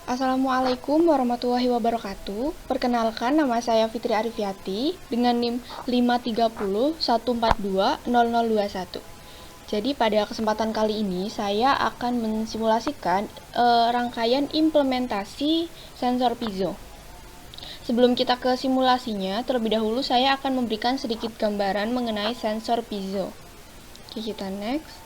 Assalamualaikum warahmatullahi wabarakatuh. Perkenalkan, nama saya Fitri Arifiati dengan NIM 53014200021. Jadi pada kesempatan kali ini saya akan mensimulasikan rangkaian implementasi sensor piezo. Sebelum kita ke simulasinya, terlebih dahulu saya akan memberikan sedikit gambaran mengenai sensor piezo. Oke, kita next.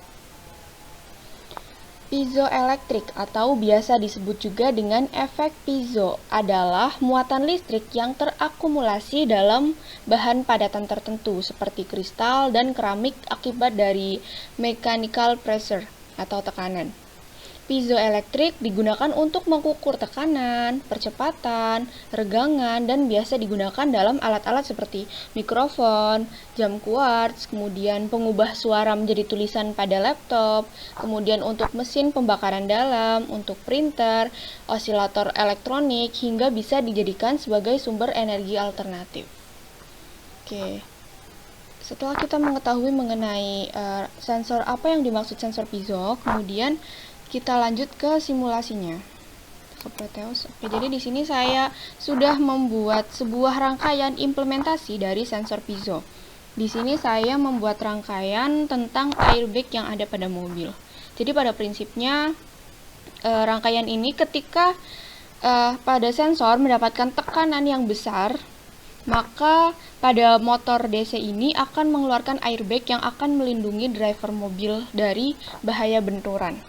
Piezoelektrik atau biasa disebut juga dengan efek piezo adalah muatan listrik yang terakumulasi dalam bahan padatan tertentu seperti kristal dan keramik akibat dari mechanical pressure atau tekanan. Piezoelektrik digunakan untuk mengukur tekanan, percepatan, regangan, dan biasa digunakan dalam alat-alat seperti mikrofon, jam quartz, kemudian pengubah suara menjadi tulisan pada laptop, kemudian untuk mesin pembakaran dalam, untuk printer, osilator elektronik, hingga bisa dijadikan sebagai sumber energi alternatif. Oke. Setelah kita mengetahui mengenai sensor apa yang dimaksud sensor piezo, kemudian kita lanjut ke simulasinya. Oke, jadi di sini saya sudah membuat sebuah rangkaian implementasi dari sensor piezo. Di sini saya membuat rangkaian tentang airbag yang ada pada mobil. Jadi pada prinsipnya rangkaian ini ketika pada sensor mendapatkan tekanan yang besar, maka pada motor DC ini akan mengeluarkan airbag yang akan melindungi driver mobil dari bahaya benturan.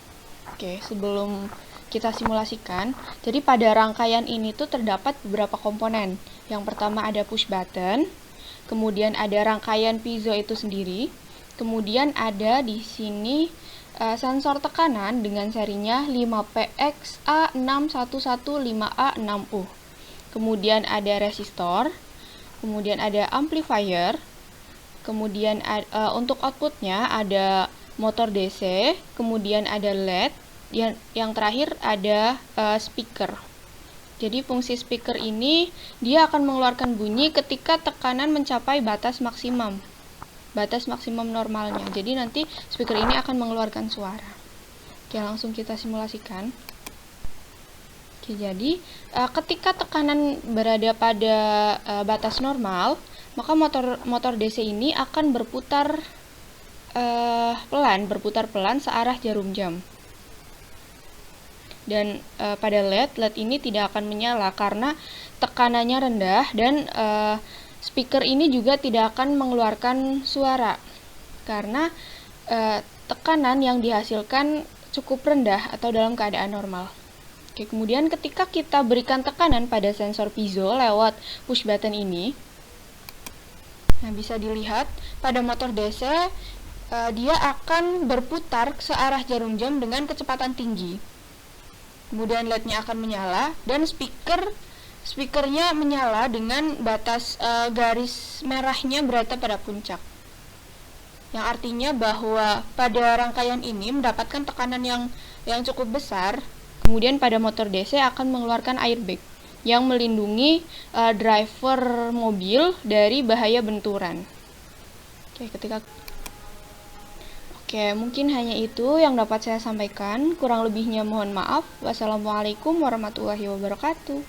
Oke, sebelum kita simulasikan, jadi pada rangkaian ini tuh terdapat beberapa komponen. Yang pertama ada push button, kemudian ada rangkaian piezo itu sendiri, kemudian ada di sini sensor tekanan dengan serinya 5PX A6115A6U. Kemudian ada resistor, kemudian ada amplifier, kemudian untuk outputnya ada motor DC, kemudian ada LED, yang terakhir ada speaker. Jadi fungsi speaker ini dia akan mengeluarkan bunyi ketika tekanan mencapai batas maksimum normalnya. Jadi nanti speaker ini akan mengeluarkan suara. Oke, langsung kita simulasikan. Oke, jadi ketika tekanan berada pada batas normal, maka motor DC ini akan berputar pelan searah jarum jam. Dan pada LED ini tidak akan menyala karena tekanannya rendah, dan speaker ini juga tidak akan mengeluarkan suara karena tekanan yang dihasilkan cukup rendah atau dalam keadaan normal. Oke, kemudian ketika kita berikan tekanan pada sensor piezo lewat push button ini, nah bisa dilihat pada motor DC dia akan berputar searah jarum jam dengan kecepatan tinggi. Kemudian LED-nya akan menyala dan speakernya menyala dengan batas garis merahnya berada pada puncak. Yang artinya bahwa pada rangkaian ini mendapatkan tekanan yang cukup besar. Kemudian pada motor DC akan mengeluarkan airbag yang melindungi driver mobil dari bahaya benturan. Oke, mungkin hanya itu yang dapat saya sampaikan. Kurang lebihnya mohon maaf. Wassalamualaikum warahmatullahi wabarakatuh.